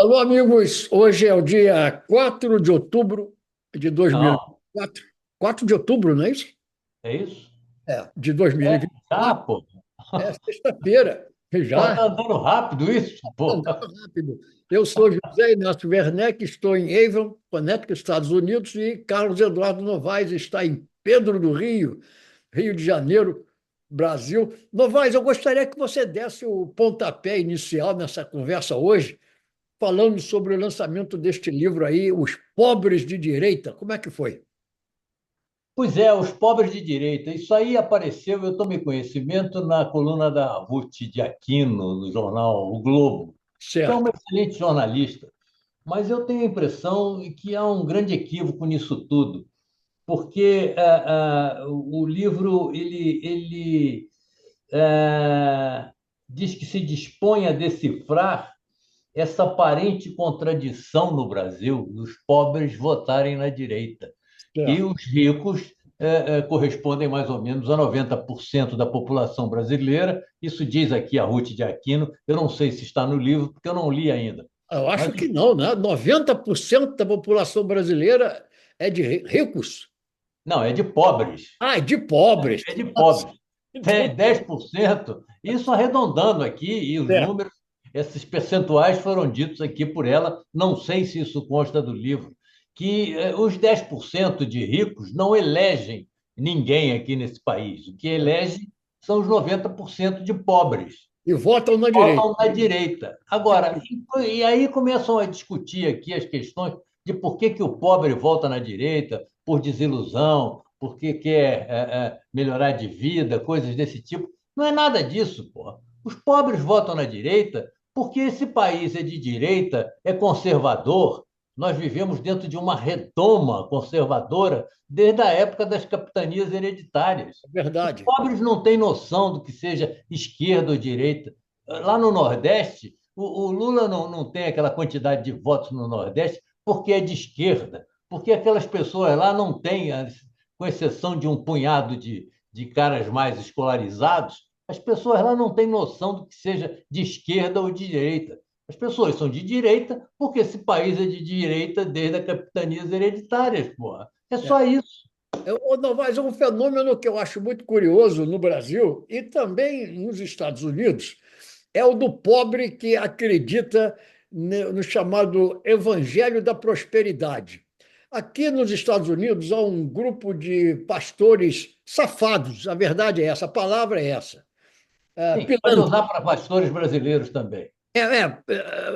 Alô, amigos. Hoje é o dia 4 de outubro de Não, 2024. 4 de outubro, não é isso? é isso? De É, já, 2024. pô. É sexta-feira. Pô, Já tá andando rápido isso, pô. andando rápido. Eu sou José Inácio Werneck, estou em Avon, Connecticut, Estados Unidos, e Carlos Eduardo Novaes está em Pedro do Rio, Rio de Janeiro, Brasil. Novaes, eu gostaria que você desse o pontapé inicial nessa conversa hoje, falando sobre o lançamento deste livro aí, Os Pobres de Direita. Como é que foi? Pois é, os pobres de direita. Isso aí apareceu, eu tomei conhecimento na coluna da Ruth de Aquino, no jornal O Globo, que é uma Certo. excelente jornalista. Mas eu tenho a impressão que há um grande equívoco nisso tudo, porque o livro diz que se dispõe a decifrar essa aparente contradição no Brasil dos pobres votarem na direita e Certo. os ricos correspondem mais ou menos a 90% da população brasileira. Isso diz aqui a Ruth de Aquino. Eu não sei se está no livro, porque eu não li ainda. Eu Mas acho que não, né? 90% da população brasileira é de ricos. não, é de pobres. Ah, é de pobres. É de Nossa. pobres. Então, Tem 10%, isso arredondando aqui, e os certo. números, esses percentuais foram ditos aqui por ela, não sei se isso consta do livro, que os 10% de ricos não elegem ninguém aqui nesse país. O que elege são os 90% de pobres. E votam na direita. Votam na direita. Agora, e aí começam a discutir aqui as questões de por que que o pobre vota na direita, por desilusão, porque quer melhorar de vida, coisas desse tipo. Não é nada disso, pô. Os pobres votam na direita porque esse país é de direita, é conservador. Nós vivemos dentro de uma redoma conservadora desde a época das capitanias hereditárias. É Os verdade. pobres não têm noção do que seja esquerda ou direita. Lá no Nordeste, o Lula não tem aquela quantidade de votos no Nordeste porque é de esquerda, porque aquelas pessoas lá não têm, com exceção de um punhado de caras mais escolarizados, as pessoas lá não têm noção do que seja de esquerda ou de direita. As pessoas são de direita porque esse país é de direita desde as capitanias hereditárias, porra. É É. só isso. Ô, Novaes, é um fenômeno que eu acho muito curioso no Brasil e também nos Estados Unidos, é o do pobre que acredita no chamado Evangelho da Prosperidade. Aqui nos Estados Unidos há um grupo de pastores safados, a verdade é essa, a palavra é essa, Sim, pode usar para pastores brasileiros também.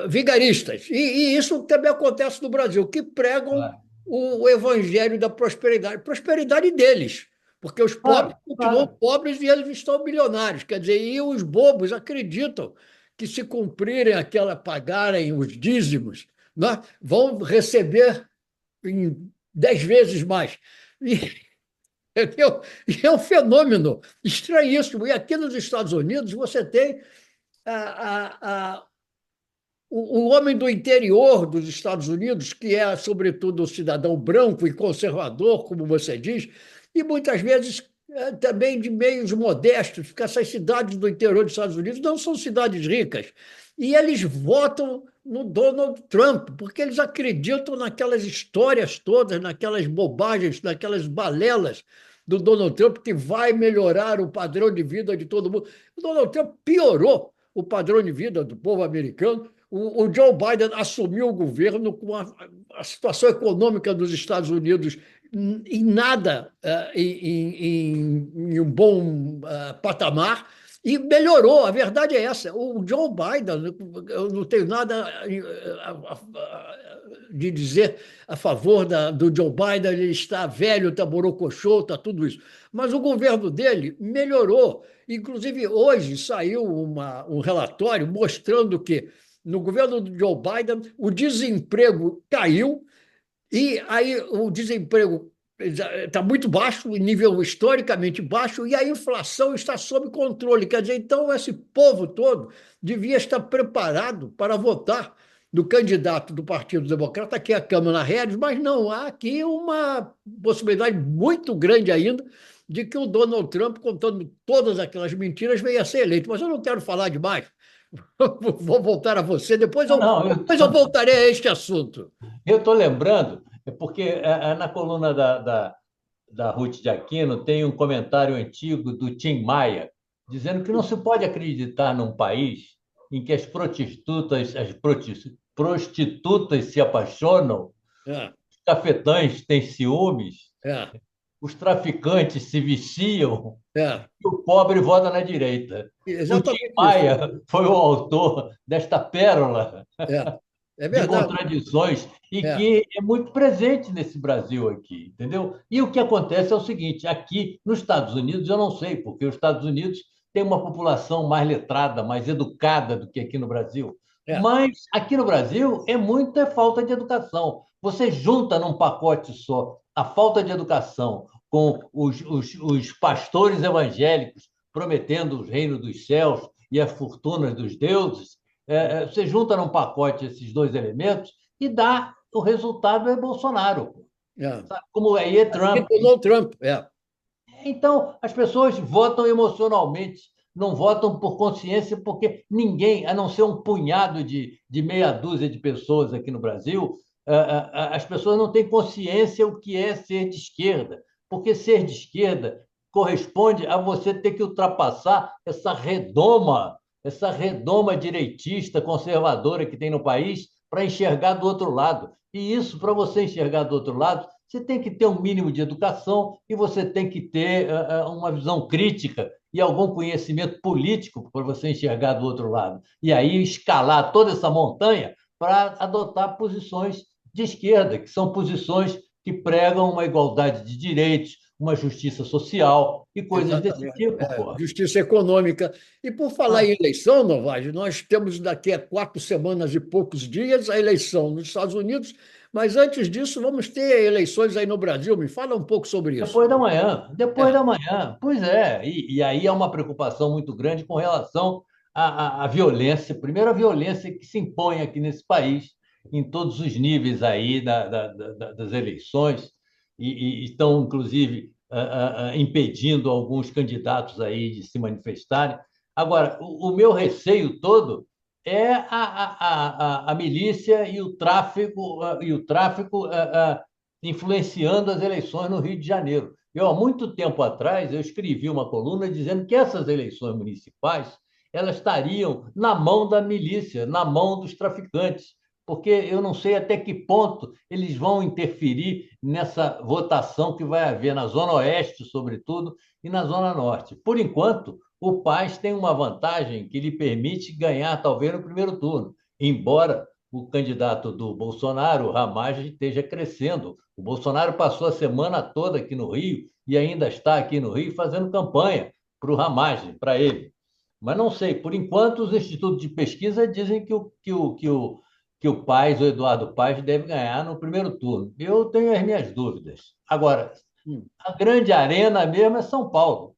vigaristas. E isso também acontece no Brasil, que pregam Claro, o evangelho da prosperidade, prosperidade deles, porque os pobres claro, continuam claro. pobres e eles estão milionários. Quer dizer, e os bobos acreditam que se cumprirem aquela, pagarem os dízimos, né, vão receber em 10 vezes mais. E, entendeu? E é um fenômeno estranhíssimo. E aqui nos Estados Unidos você tem a o homem do interior dos Estados Unidos, que é, sobretudo, um cidadão branco e conservador, como você diz, e muitas vezes também de meios modestos, porque essas cidades do interior dos Estados Unidos não são cidades ricas. E eles votam no Donald Trump, porque eles acreditam naquelas histórias todas, naquelas bobagens, naquelas balelas do Donald Trump, que vai melhorar o padrão de vida de todo mundo. O Donald Trump piorou o padrão de vida do povo americano. O Joe Biden assumiu o governo com a situação econômica dos Estados Unidos em nada em um bom patamar e melhorou. A verdade é essa. O Joe Biden, eu não tenho nada de dizer a favor do Joe Biden, ele está velho, está borocochô, está tudo isso. Mas o governo dele melhorou. Inclusive, hoje saiu um relatório mostrando que no governo do Joe Biden o desemprego caiu e aí o desemprego está muito baixo, nível historicamente baixo, e a inflação está sob controle. Quer dizer, então esse povo todo devia estar preparado para votar no candidato do Partido Democrata, que é a Câmara Harris, mas não há aqui uma possibilidade muito grande ainda de que o Donald Trump, contando todas aquelas mentiras, venha a ser eleito. Mas eu não quero falar demais, Vou voltar a você, Não, não, depois eu voltarei a este assunto. eu estou lembrando, é porque na coluna da Ruth de Aquino tem um comentário antigo do Tim Maia, dizendo que não se pode acreditar num país em que as prostitutas se apaixonam, É, os cafetães têm ciúmes, é, os traficantes se viciam é, e o pobre vota na direita. O Tim exatamente isso. Maia foi o autor desta pérola É, é de verdade. contradições e É, que é muito presente nesse Brasil aqui, entendeu? E o que acontece é o seguinte, aqui nos Estados Unidos eu não sei, porque os Estados Unidos têm uma população mais letrada, mais educada do que aqui no Brasil. é, Mas aqui no Brasil é muita falta de educação. Você junta num pacote só a falta de educação com os pastores evangélicos prometendo o reino dos céus e as fortunas dos deuses, você junta num pacote esses dois elementos e dá o resultado é Bolsonaro, é. sabe? Como aí é E Trump. Donald Trump, é. Então, as pessoas votam emocionalmente, não votam por consciência, porque ninguém, a não ser um punhado de meia dúzia de pessoas aqui no Brasil, as pessoas não têm consciência o que é ser de esquerda, porque ser de esquerda corresponde a você ter que ultrapassar essa redoma direitista, conservadora que tem no país, para enxergar do outro lado. E isso, para você enxergar do outro lado, você tem que ter um mínimo de educação e você tem que ter uma visão crítica e algum conhecimento político para você enxergar do outro lado. E aí escalar toda essa montanha para adotar posições de esquerda, que são posições que pregam uma igualdade de direitos, uma justiça social e coisas desse Exatamente. tipo, É, pô. justiça econômica. E por falar em Ah, eleição, Novais, nós temos daqui a 4 semanas e poucos dias a eleição nos Estados Unidos, mas antes disso vamos ter eleições aí no Brasil. Me fala um pouco sobre isso. depois da manhã, depois É, da manhã. Pois é, e aí é uma preocupação muito grande com relação à violência. Primeiro, a violência que se impõe aqui nesse país, em todos os níveis aí das eleições, e estão, inclusive, impedindo alguns candidatos aí de se manifestarem. Agora, o meu receio todo é a milícia e o tráfico influenciando as eleições no Rio de Janeiro. Eu, há muito tempo atrás, eu escrevi uma coluna dizendo que essas eleições municipais elas estariam na mão da milícia, na mão dos traficantes, porque eu não sei até que ponto eles vão interferir nessa votação que vai haver na Zona Oeste, sobretudo, e na Zona Norte. Por enquanto, o Paz tem uma vantagem que lhe permite ganhar, talvez, no primeiro turno, embora o candidato do Bolsonaro, o Ramagem, esteja crescendo. O Bolsonaro passou a semana toda aqui no Rio e ainda está aqui no Rio fazendo campanha para o Ramagem, para ele. Mas não sei, por enquanto os institutos de pesquisa dizem que o Paes, o Eduardo Paes, deve ganhar no primeiro turno. Eu tenho as minhas dúvidas. Agora, hum. a grande arena mesmo é São Paulo.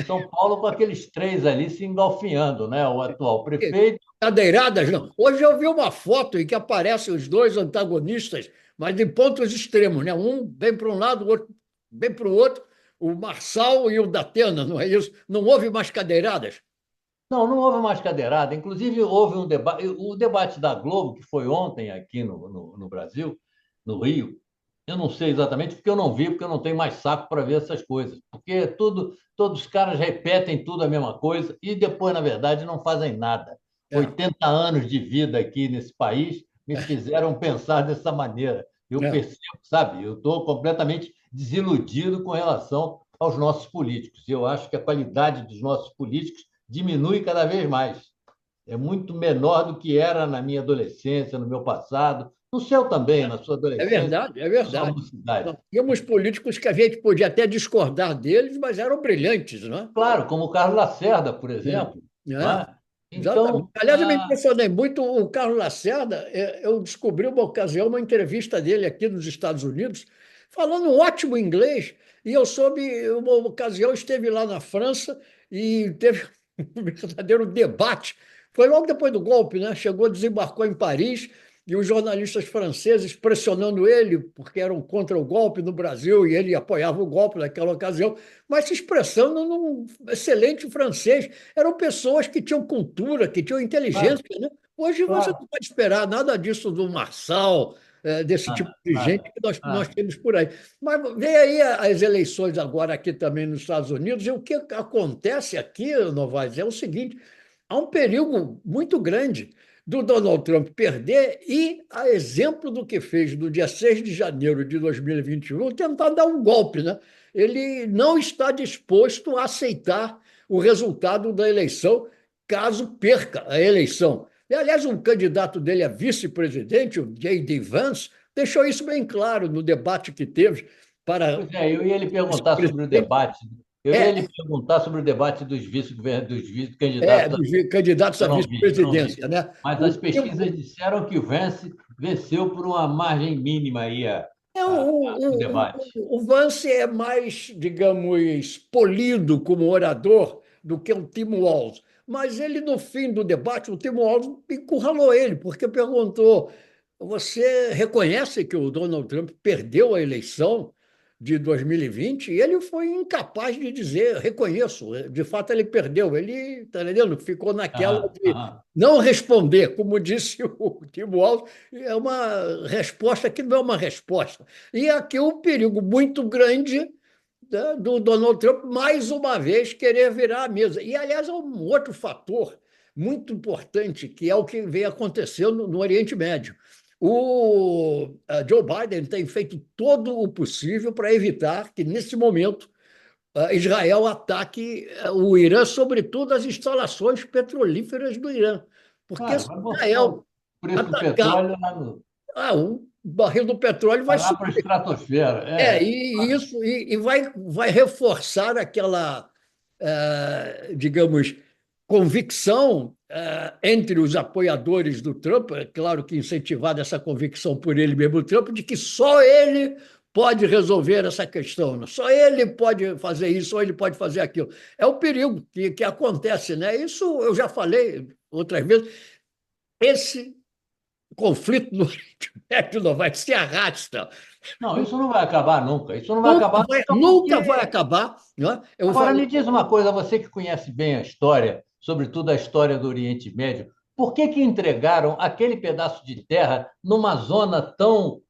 São Paulo com aqueles três ali se engalfinhando, né? O atual prefeito. Cadeiradas, não. Hoje eu vi uma foto em que aparecem os dois antagonistas, mas em pontos extremos, né? Um bem para um lado, o outro bem para o outro, o Marçal e o Datena, não é isso? Não houve mais cadeiradas? Não, não houve mais cadeirada. Inclusive, houve um debate. O debate da Globo, que foi ontem aqui no Brasil, no Rio, eu não sei exatamente, porque eu não vi, porque eu não tenho mais saco para ver essas coisas. Porque todos os caras repetem tudo a mesma coisa e depois, na verdade, não fazem nada. É, 80 anos de vida aqui nesse país me fizeram pensar dessa maneira. Eu é. percebo, sabe? Eu estou completamente desiludido com relação aos nossos políticos. Eu acho que a qualidade dos nossos políticos diminui cada vez mais. É muito menor do que era na minha adolescência, no meu passado, no seu também, na sua É adolescência, verdade, é na sua verdade. mocidade. Nós tínhamos políticos que a gente podia até discordar deles, mas eram brilhantes, não é? Claro, como o Carlos Lacerda, por exemplo. É, Não é, é? exatamente. Então, Aliás, eu me impressionei muito o Carlos Lacerda. Eu descobri uma ocasião, uma entrevista dele aqui nos Estados Unidos, falando um ótimo inglês, e eu soube, uma ocasião, esteve lá na França e teve um verdadeiro debate. Foi logo depois do golpe, né? Chegou, desembarcou em Paris e os jornalistas franceses pressionando ele, porque eram contra o golpe no Brasil, e ele apoiava o golpe naquela ocasião, mas se expressando num excelente francês. Eram pessoas que tinham cultura, que tinham inteligência, Claro, né? Hoje você claro. não pode esperar nada disso do Marçal, desse tipo Ah, de gente ah, que nós ah. temos por aí. Mas vem aí as eleições agora aqui também nos Estados Unidos, e o que acontece aqui, Novaes, é o seguinte: há um perigo muito grande do Donald Trump perder e, a exemplo do que fez no dia 6 de janeiro de 2021, tentar dar um golpe, né? Ele não está disposto a aceitar o resultado da eleição caso perca a eleição. E, aliás, um candidato dele a vice-presidente, o J.D. Vance, deixou isso bem claro no debate que teve para Pois é, eu ia lhe perguntar sobre o vice-presidente. debate. Eu ia É, lhe perguntar sobre o debate dos vice-candidatos dos candidatos à foram vistos. vice-presidência, né? Mas as pesquisas disseram que o Vance venceu por uma margem mínima aí o debate. O Vance é mais, digamos, polido como orador do que o Tim Walz. Mas ele, no fim do debate, o Tim Walz encurralou ele, porque perguntou: você reconhece que o Donald Trump perdeu a eleição de 2020? E ele foi incapaz de dizer: reconheço, de fato ele perdeu. Ele, tá entendendo? Ficou naquela Aham, de aham. não responder, como disse o Tim Walz, é uma resposta que não é uma resposta. E aqui um perigo muito grande, né, do Donald Trump, mais uma vez, querer virar a mesa. E, aliás, há um outro fator muito importante, que é o que vem acontecendo no Oriente Médio. O Joe Biden tem feito todo o possível para evitar que, nesse momento, Israel ataque o Irã, sobretudo as instalações petrolíferas do Irã. Porque Claro, se vai botar o Israel preço do atacar, petróleo lá no, o barril do petróleo vai vai lá para a subir. estratosfera. E isso vai reforçar aquela, digamos, convicção entre os apoiadores do Trump, é claro que incentivada essa convicção por ele mesmo, o Trump, de que só ele pode resolver essa questão, né? Só ele pode fazer isso, só ele pode fazer aquilo. É o perigo que acontece, né? Isso eu já falei outras vezes. Esse conflito no Oriente Médio não vai se arrasta. Não, isso não vai acabar nunca. Isso não vai Nunca acabar vai, nunca nunca vai porque. acabar. Né? Eu Agora, falei, me diz uma coisa, você que conhece bem a história, sobretudo a história do Oriente Médio, por que que entregaram aquele pedaço de terra numa zona tão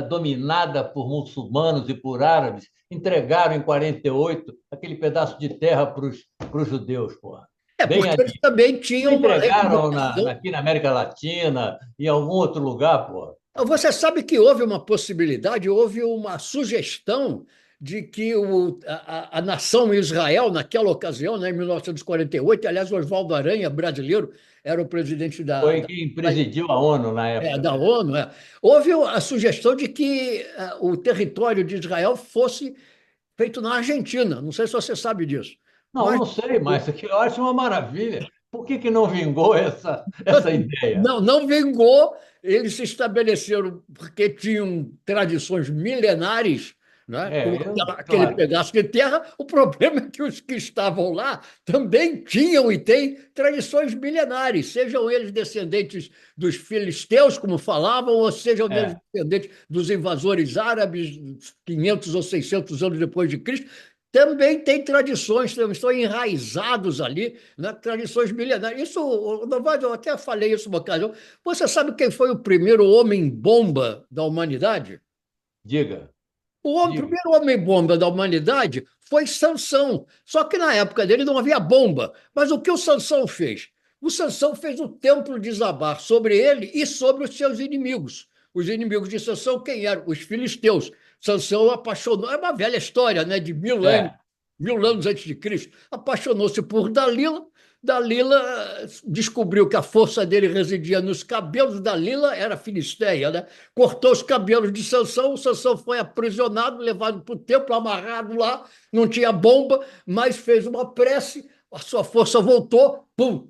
dominada por muçulmanos e por árabes? Entregaram em 48 aquele pedaço de terra para os judeus, porra. Bem porque eles ali. também Não tinham uma entregaram reivindicação. aqui na América Latina, em algum outro lugar, porra. Você sabe que houve uma possibilidade, houve uma sugestão de que a nação Israel, naquela ocasião, né, em 1948, aliás, Oswaldo Aranha, brasileiro, era o presidente Foi quem presidiu a ONU na época, da né? ONU. Houve a sugestão de que o território de Israel fosse feito na Argentina. Não sei se você sabe disso. Não, Mas não sei, mas aqui eu acho uma maravilha. Por que que não vingou essa ideia? não vingou. Eles se estabeleceram porque tinham tradições milenares, né, com aquele Claro. pedaço de terra. O problema é que os que estavam lá também tinham e têm tradições milenares, sejam eles descendentes dos filisteus, como falavam, ou sejam eles É. descendentes dos invasores árabes, 500 ou 600 anos depois de Cristo. Também tem tradições, estão enraizados ali, né? Tradições milenares. Isso, Novaes, eu até falei isso uma ocasião. Você sabe quem foi o primeiro homem-bomba da humanidade? Diga, diga. Primeiro homem-bomba da humanidade foi Sansão. Só que na época dele não havia bomba. Mas o que o Sansão fez? O Sansão fez o templo desabar sobre ele e sobre os seus inimigos. Os inimigos de Sansão, quem eram? Os filisteus. Sansão apaixonou, é uma velha história, né, de É, 1000 anos antes de Cristo. Apaixonou-se por Dalila. Dalila descobriu que a força dele residia nos cabelos. Dalila era filisteia, né? Cortou os cabelos de Sansão. O Sansão foi aprisionado, levado para o templo, amarrado lá. Não tinha bomba, mas fez uma prece. A sua força voltou. Pum!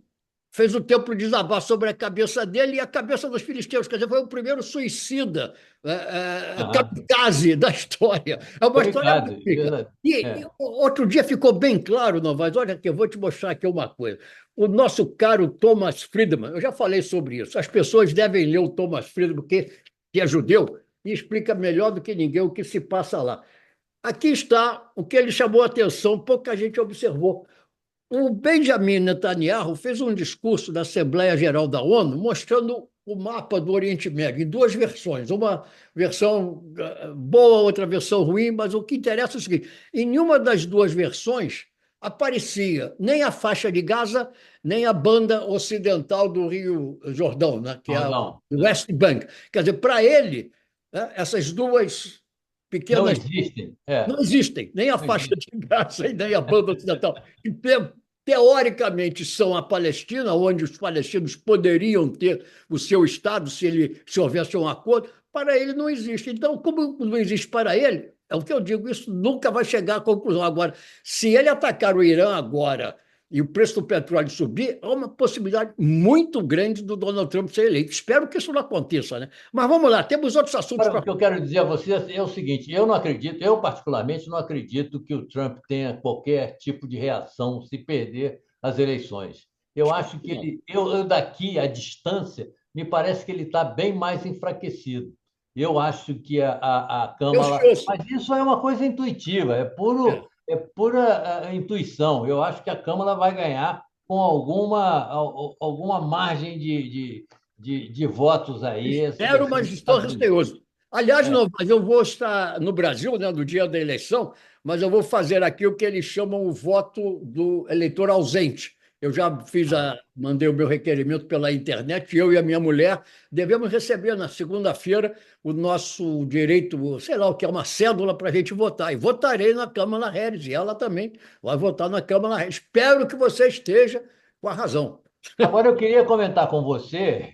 fez o templo desabar sobre a cabeça dele e a cabeça dos filisteus. Quer dizer, foi o primeiro suicida Aham. kamikaze da história. É uma história Obrigado. magnífica. E É. outro dia ficou bem claro, Novaes, olha aqui, eu vou te mostrar aqui uma coisa. O nosso caro Thomas Friedman, eu já falei sobre isso, as pessoas devem ler o Thomas Friedman, que é judeu, e explica melhor do que ninguém o que se passa lá. Aqui está o que ele chamou a atenção, pouca gente observou. O Benjamin Netanyahu fez um discurso na Assembleia Geral da ONU mostrando o mapa do Oriente Médio em duas versões, uma versão boa, outra versão ruim, mas o que interessa é o seguinte: em nenhuma das duas versões aparecia nem a faixa de Gaza, nem a banda ocidental do Rio Jordão, né, que é a Jordão. West Bank. Quer dizer, para ele, né, essas duas Não pequenas existem. não É. existem, nem a Não faixa existem. de Gaza e nem a banda ocidental, que teoricamente são a Palestina, onde os palestinos poderiam ter o seu Estado se houvesse um acordo, para ele não existe. Então, como não existe para ele, é o que eu digo, isso nunca vai chegar à conclusão. Agora, se ele atacar o Irã agora e o preço do petróleo subir, há uma possibilidade muito grande do Donald Trump ser eleito. Espero que isso não aconteça, né? Mas vamos lá, temos outros assuntos Agora, o para. que eu quero dizer a você é o seguinte: eu não acredito, eu particularmente não acredito que o Trump tenha qualquer tipo de reação se perder as eleições. Eu acho que Não, eu daqui à distância, me parece que ele está bem mais enfraquecido. Eu acho que a eu Câmara. ouço. Mas isso é uma coisa intuitiva, é pura intuição. Eu acho que a Câmara vai ganhar com alguma margem de votos aí. Essa Espero, eleição mas dos estou Estados Unidos. receoso. Aliás, É. não, mas eu vou estar no Brasil, né, no dia da eleição, mas eu vou fazer aqui o que eles chamam o voto do eleitor ausente. Eu já mandei o meu requerimento pela internet, eu e a minha mulher devemos receber na segunda-feira o nosso direito, sei lá o que é, uma cédula para a gente votar. E votarei na Câmara Harris, e ela também vai votar na Câmara Harris. Espero que você esteja com a razão. Agora, eu queria comentar com você.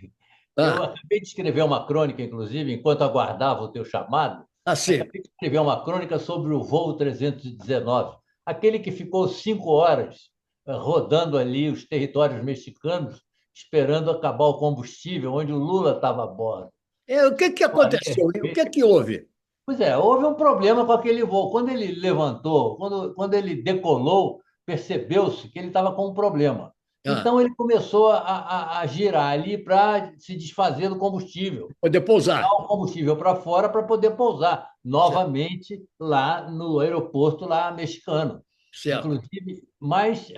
Eu Ah, acabei de escrever uma crônica, inclusive, enquanto aguardava o teu chamado, assim. acabei de escrever uma crônica sobre o voo 319, aquele que ficou 5 horas rodando ali os territórios mexicanos, esperando acabar o combustível, onde o Lula estava a bordo. O que Olha, aconteceu? O que houve? pois é, houve um problema com aquele voo. Quando ele levantou, quando ele decolou, percebeu-se que ele estava com um problema. Ah, Então, ele começou a girar ali para se desfazer do combustível, poder jogar pousar. o combustível para fora para poder pousar Certo, novamente lá no aeroporto lá mexicano. certo. Inclusive, mas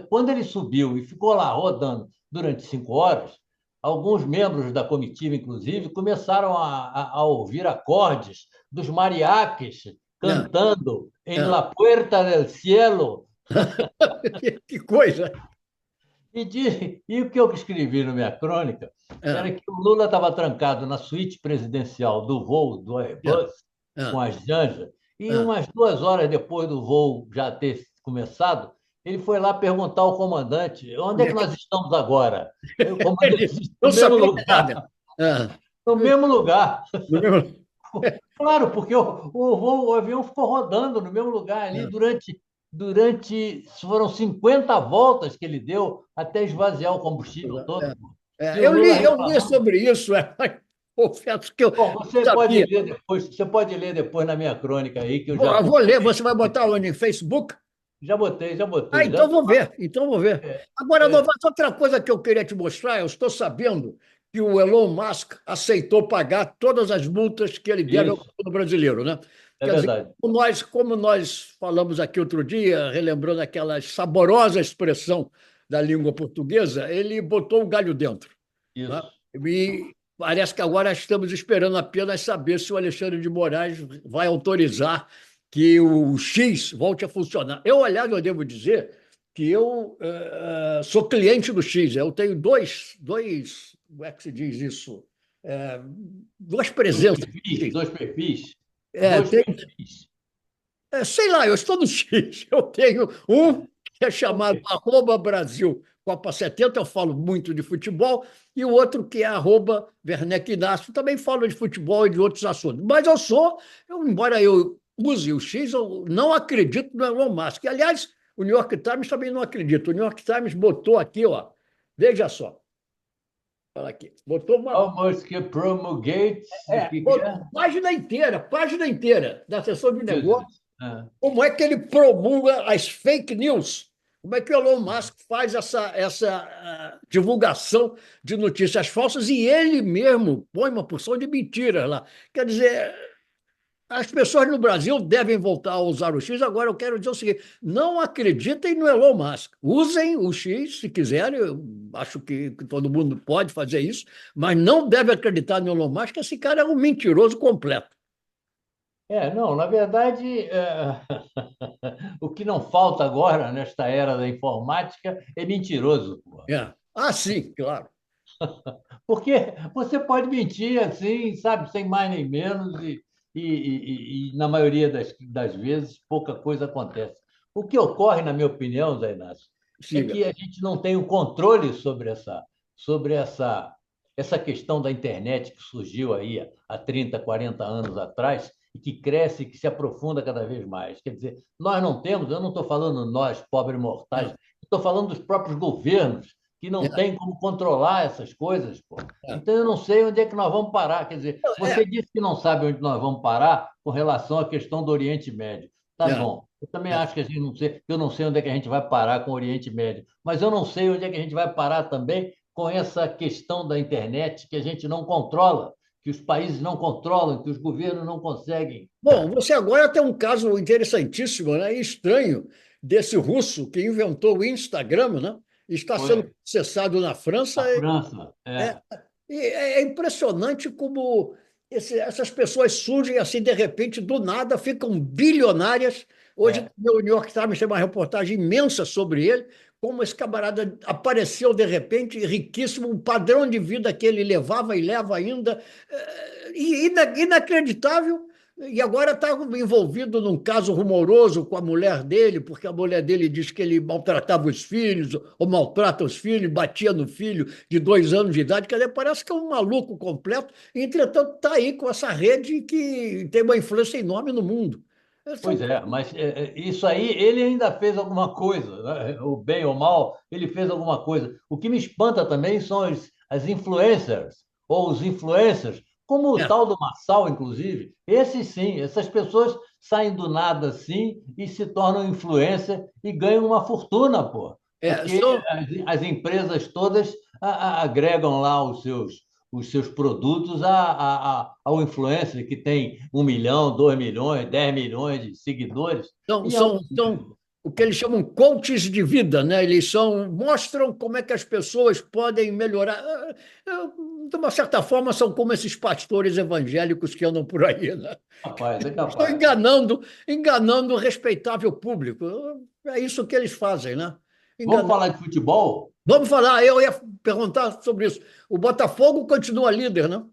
quando ele subiu e ficou lá rodando durante 5 horas, alguns membros da comitiva, inclusive, começaram a ouvir acordes dos mariachis Ah, cantando em ah. La Puerta del Cielo. Que coisa! E o que eu escrevi na minha crônica Ah, era que o Lula estava trancado na suíte presidencial do voo do certo. Airbus com Ah, as Janja, e ah. umas 2 horas depois do voo já ter começado, ele foi lá perguntar ao comandante: onde é Onde que é que nós estamos agora? O comandante ele disse: não no mesmo sabia de lugar, nada? Ah, no mesmo lugar. no mesmo- Claro, porque o avião ficou rodando no mesmo lugar ali ah, foram 50 voltas que ele deu até esvaziar o combustível é. todo. E o Eu Lula li reclamando. sobre isso, mas confesso que eu Bom, não sabia. você pode ler depois na minha crônica aí, que eu Eu já vou ler, você vai botar onde? Em Facebook? já Ah, botei, já então vou ver, então vou ver. é, Agora, é, Novato, outra coisa que eu queria te mostrar, eu estou sabendo que o Elon Musk aceitou pagar todas as multas que ele deve ao isso, governo brasileiro, né? é Quer dizer, verdade. como nós falamos aqui outro dia, relembrando aquela saborosa expressão da língua portuguesa, ele botou o galho dentro, né? Isso. E parece que agora estamos esperando apenas saber se o Alexandre de Moraes vai autorizar que o X volte a funcionar. Eu, aliás, eu devo dizer que eu sou cliente do X. Eu tenho como é que se diz isso? É, duas Dois presenças do perfis, X. dois perfis, É, dois tem, perfis. sei lá, eu estou no X. Eu tenho um que é chamado @Brasil Copa 70, eu falo muito de futebol, e o outro que é @Werneck Inácio, também falo de futebol e de outros assuntos. Mas embora eu use o X, eu não acredito no Elon Musk. Aliás, o New York Times também não acredita. O New York Times botou aqui, ó, Veja só. Olha aqui. Botou uma. Almost que promulgates, o que que é? Página inteira da seção de negócio. Jesus. É. Como é que ele promulga as fake news? Como é que o Elon Musk faz essa divulgação de notícias falsas e ele mesmo põe uma porção de mentiras lá? Quer dizer, as pessoas no Brasil devem voltar a usar o X. Agora, eu quero dizer o seguinte: não acreditem no Elon Musk. Usem o X se quiserem. Eu acho que todo mundo pode fazer isso, mas não deve acreditar no Elon Musk. Esse cara é um mentiroso completo. Não, na verdade, o que não falta agora, nesta era da informática, é mentiroso, pô. É. Ah, sim, claro. Porque você pode mentir assim, sabe, sem mais nem menos, e na maioria das vezes pouca coisa acontece. O que ocorre, na minha opinião, Zé Inácio, é Siga. que a gente não tem o controle sobre essa questão da internet que surgiu aí há 30, 40 anos atrás e que cresce e que se aprofunda cada vez mais. Quer dizer, nós não temos, eu não estou falando nós, pobres mortais, É, estou falando dos próprios governos que não é, têm como controlar essas coisas, pô. é. Então eu não sei onde é que nós vamos parar. Quer dizer, É, você disse que não sabe onde nós vamos parar com relação à questão do Oriente Médio. Tá é, bom. Eu também é. acho que a gente não sei, eu não sei onde é que a gente vai parar com o Oriente Médio, mas eu não sei onde é que a gente vai parar também com essa questão da internet que a gente não controla, que os países não controlam, que os governos não conseguem. Bom, você agora tem um caso interessantíssimo, né, e estranho, desse russo que inventou o Instagram, né? Está sendo Foi processado na França. a França. É, e é impressionante como essas pessoas surgem assim, de repente, do nada, ficam bilionárias. Hoje, É, o New York Times tem uma reportagem imensa sobre ele, como esse camarada apareceu de repente, riquíssimo, um padrão de vida que ele levava e leva ainda, inacreditável. E agora está envolvido num caso rumoroso com a mulher dele, porque a mulher dele diz que ele maltratava os filhos, ou maltrata os filhos, batia no filho de 2 anos de idade. Quer dizer, parece que é um maluco completo. Entretanto, está aí com essa rede que tem uma influência enorme no mundo. pois São... é, mas isso aí ele ainda fez alguma coisa, né? O bem ou mal, ele fez alguma coisa. O que me espanta também são as influencers, ou os influencers, como o É, tal do Marçal, inclusive. Esses sim, essas pessoas saem do nada assim e se tornam influencer e ganham uma fortuna, pô. Porque são, as empresas todas agregam lá os seus produtos ao influencer que tem 1 milhão, 2 milhões, 10 milhões de seguidores. são, E é um... são o que eles chamam coaches de vida, né? Eles mostram como é que as pessoas podem melhorar. De uma certa forma, são como esses pastores evangélicos que andam por aí, né? Capaz, é Estão capaz. enganando o respeitável público. É isso que eles fazem, né? Vamos Enganando. falar de futebol? Vamos falar, eu ia perguntar sobre isso. O Botafogo continua líder, né?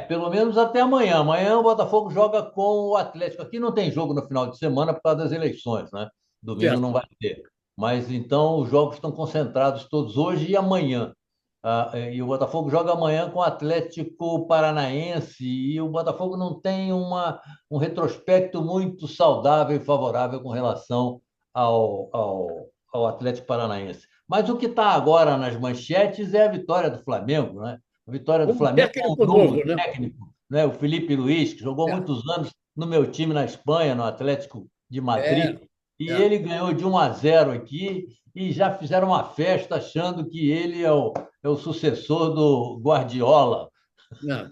Pelo menos até amanhã. Amanhã o Botafogo joga com o Atlético. Aqui não tem jogo no final de semana por causa das eleições, né? Domingo não Certo. vai ter. Mas então os jogos estão concentrados todos hoje e amanhã. E o Botafogo joga amanhã com o Atlético Paranaense. E o Botafogo não tem um retrospecto muito saudável e favorável com relação ao Atlético Paranaense. Mas o que está agora nas manchetes é a vitória do Flamengo, né? A vitória do Um Flamengo com técnico um novo novo, né? técnico, né? O Felipe Luiz, que jogou É, muitos anos no meu time na Espanha, no Atlético de é, Madrid, e é. ele ganhou de 1-0 aqui e já fizeram uma festa achando que ele é o sucessor do Guardiola. É.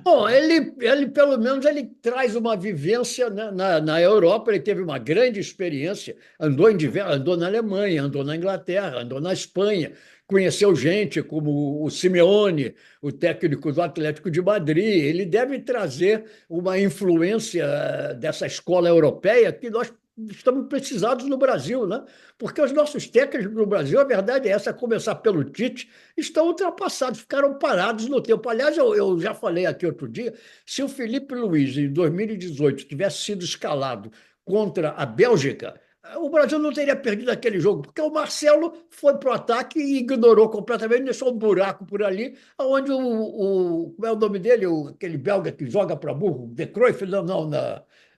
Bom, ele pelo menos ele traz uma vivência, né, na Europa. Ele teve uma grande experiência, andou na Alemanha, andou na Inglaterra, andou na Espanha, conheceu gente como o Simeone, o técnico do Atlético de Madrid. Ele deve trazer uma influência dessa escola europeia que nós estamos precisados no Brasil, né? Porque os nossos técnicos no Brasil, a verdade é essa, a começar pelo Tite, estão ultrapassados, ficaram parados no tempo. Aliás, eu já falei aqui outro dia, se o Felipe Luiz, em 2018, tivesse sido escalado contra a Bélgica, o Brasil não teria perdido aquele jogo, porque o Marcelo foi para o ataque e ignorou completamente, deixou um buraco por ali, onde como é o nome dele, aquele belga que joga para burro, De Cruyff, não, não,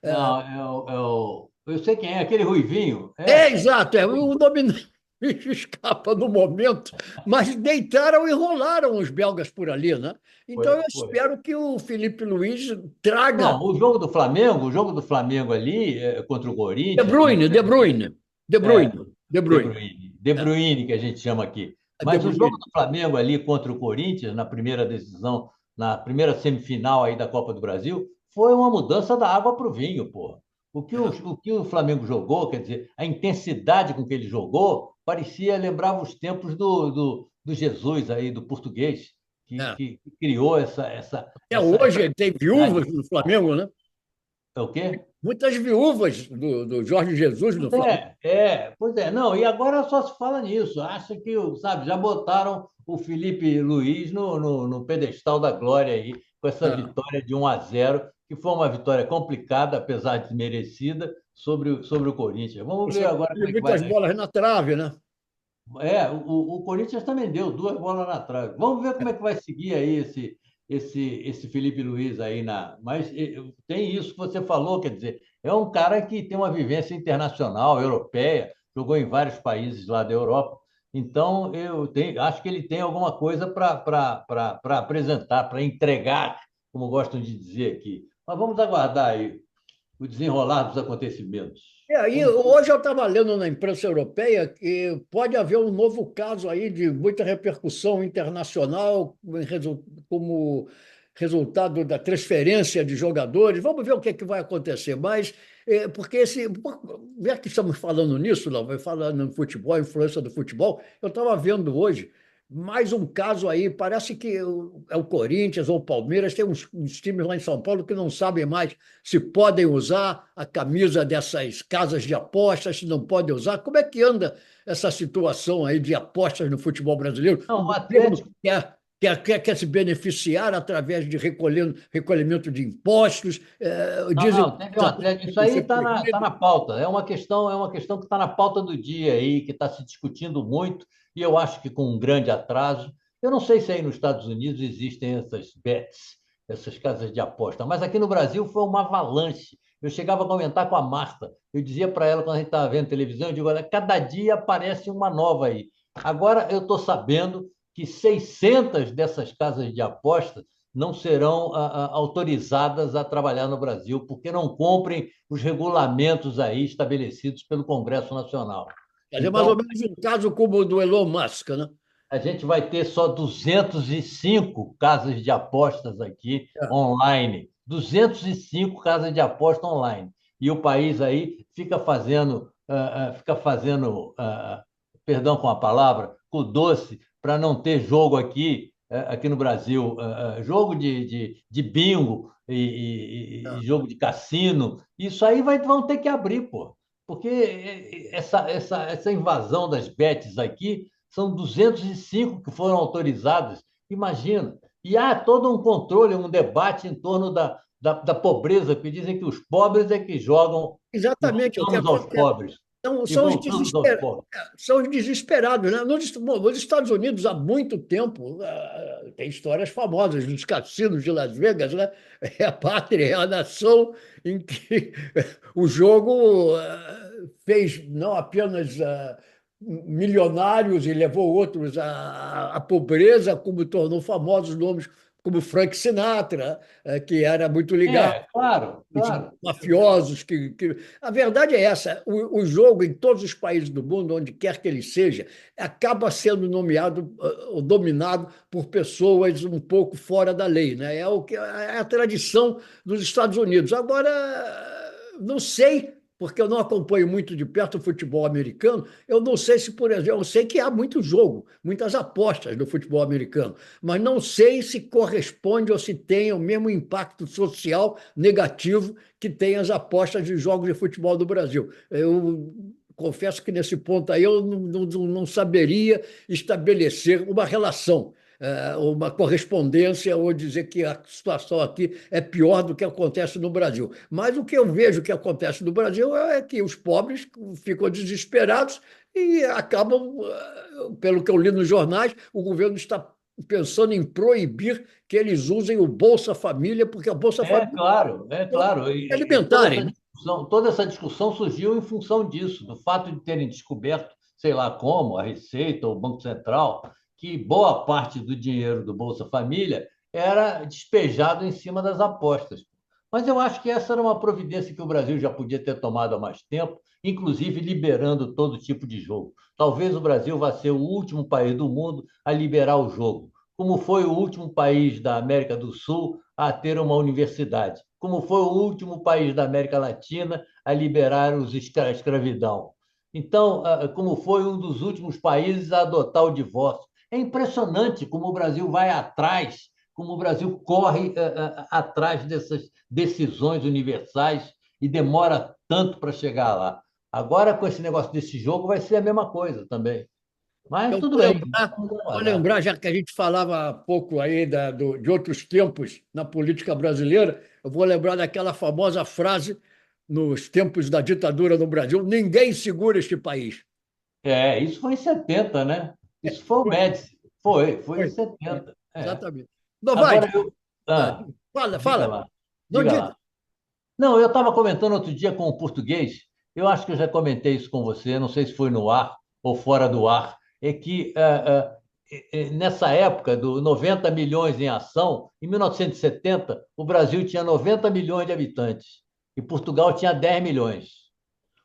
Não, eu sei quem é, aquele Ruivinho. exato, o nome escapa no momento, mas deitaram e rolaram os belgas por ali, né? Então eu Foi. espero que o Felipe Luiz traga Não, o jogo do Flamengo ali contra o De Corinthians, Bruyne, De Bruyne, De é, Bruyne, De De Bruyne, Bruyne, De Bruyne que a gente chama aqui. De Mas o jogo Bruyne. do Flamengo ali contra o Corinthians, na primeira decisão, na primeira semifinal aí da Copa do Brasil, foi uma mudança da água para o vinho, porra. O que o Flamengo jogou, quer dizer, a intensidade com que ele jogou, parecia, lembrava os tempos do Jesus aí, do português, É. que criou Até hoje tem viúvas intensidade. no Flamengo, né? É o quê? Muitas viúvas do Jorge Jesus no Flamengo. Pois é, não, e agora só se fala nisso, acha que, sabe, já botaram o Felipe Luiz no pedestal da glória aí, com essa É. vitória de 1-0, que foi uma vitória complicada, apesar de merecida, sobre o Corinthians. Vamos ver agora como é que Muitas vai. bolas na trave, né? O Corinthians também deu 2 bolas na trave. Vamos ver como é que vai seguir aí esse Felipe Luiz aí na. Mas tem isso que você falou, quer dizer, é um cara que tem uma vivência internacional, europeia, jogou em vários países lá da Europa. Então, acho que ele tem alguma coisa para apresentar, para entregar, como gostam de dizer aqui. Mas vamos aguardar aí o desenrolar dos acontecimentos. E aí, Vamos. hoje eu estava lendo na imprensa europeia que pode haver um novo caso aí de muita repercussão internacional como resultado da transferência de jogadores. Vamos ver o que é que vai acontecer. Mas, porque já que estamos falando nisso, não, vai falando no futebol, a influência do futebol, eu estava vendo hoje mais um caso aí, parece que é o Corinthians ou o Palmeiras, tem uns times lá em São Paulo que não sabem mais se podem usar a camisa dessas casas de apostas, se não podem usar. Como é que anda essa situação aí de apostas no futebol brasileiro? O Não, o governo Atlético. quer se beneficiar através de recolhimento de impostos, Não, dizem não, teve um Atlético. Isso aí ser tá na proibido. pauta. É uma questão que está na pauta do dia aí, que está se discutindo muito, e eu acho que com um grande atraso. Eu não sei se aí nos Estados Unidos existem essas bets, essas casas de aposta, mas aqui no Brasil foi uma avalanche. Eu chegava a comentar com a Marta, eu dizia para ela quando a gente estava vendo televisão, eu digo, olha, cada dia aparece uma nova aí. Agora eu estou sabendo que 600 dessas casas de aposta não serão autorizadas a trabalhar no Brasil, porque não cumprem os regulamentos aí estabelecidos pelo Congresso Nacional. Quer dizer, mais ou Então, menos um caso como o do Elon Musk, né? a gente vai ter só 205 casas de apostas aqui online. 205 casas de aposta online. E o país aí fica fazendo, perdão com a palavra, com o doce, para não ter jogo aqui no Brasil, jogo de bingo e jogo de cassino. Isso aí vão ter que abrir, pô. Porque essa invasão das bets aqui são 205 que foram autorizadas. Imagina. E há todo um controle, um debate em torno da pobreza, que dizem que os pobres é que jogam e Exatamente, o que voltamos aos acontece. pobres. Então, E voltamos aos pobres. são os desesperados, né? Bom, nos Estados Unidos, há muito tempo, tem histórias famosas dos cassinos de Las Vegas, né? É a pátria, é a nação em que o jogo fez não apenas milionários e levou outros à pobreza, como tornou famosos nomes como Frank Sinatra, que era muito ligado Claro, os claro. mafiosos A verdade é essa: o jogo em todos os países do mundo, onde quer que ele seja, acaba sendo nomeado ou dominado por pessoas um pouco fora da lei, né? É a tradição dos Estados Unidos. Agora, não sei, porque eu não acompanho muito de perto o futebol americano, eu não sei se, por exemplo, eu sei que há muito jogo, muitas apostas no futebol americano, mas não sei se corresponde ou se tem o mesmo impacto social negativo que tem as apostas de jogos de futebol do Brasil. Eu confesso que nesse ponto aí eu não saberia estabelecer uma relação, uma correspondência ou dizer que a situação aqui é pior do que acontece no Brasil. Mas o que eu vejo que acontece no Brasil é que os pobres ficam desesperados e acabam, pelo que eu li nos jornais, o governo está pensando em proibir que eles usem o Bolsa Família, porque a Bolsa É Família claro, é claro. é E alimentarem, né? toda essa discussão surgiu em função disso, do fato de terem descoberto, sei lá como, a Receita ou o Banco Central, que boa parte do dinheiro do Bolsa Família era despejado em cima das apostas. Mas eu acho que essa era uma providência que o Brasil já podia ter tomado há mais tempo, inclusive liberando todo tipo de jogo. Talvez o Brasil vá ser o último país do mundo a liberar o jogo, como foi o último país da América do Sul a ter uma universidade, como foi o último país da América Latina a liberar a escravidão. Então, como foi um dos últimos países a adotar o divórcio. É impressionante como o Brasil vai atrás, como o Brasil corre atrás dessas decisões universais e demora tanto para chegar lá. Agora, com esse negócio desse jogo, vai ser a mesma coisa também. Mas Eu tudo bem, vamos vou aguardar. lembrar, já que a gente falava há pouco aí de outros tempos na política brasileira, eu vou lembrar daquela famosa frase nos tempos da ditadura no Brasil: ninguém segura este país. Isso foi em 70, né? Isso foi o Foi, Médici. Foi em foi. É, 70. É. exatamente. Agora Novaes, eu. ah, Ah, fala, diga fala. lá, Não diga diga. lá. Não, eu estava comentando outro dia com o português, eu acho que eu já comentei isso com você, não sei se foi no ar ou fora do ar, é que nessa época do 90 milhões em ação, em 1970, o Brasil tinha 90 milhões de habitantes e Portugal tinha 10 milhões.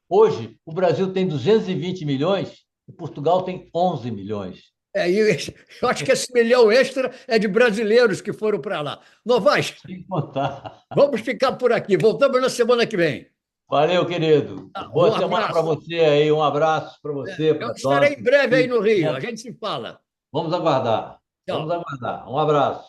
Hoje, o Brasil tem 220 milhões e Portugal tem 11 milhões. Eu acho que esse milhão extra é de brasileiros que foram para lá. Novaes, Sem contar. vamos ficar por aqui. Voltamos na semana que vem. Valeu, querido. Um Boa semana para abraço. você aí, um abraço para você, Eu para estarei em Dante. breve aí Tudo no Rio. A certo. gente se fala. Vamos aguardar. Vamos Tchau. aguardar. Um abraço.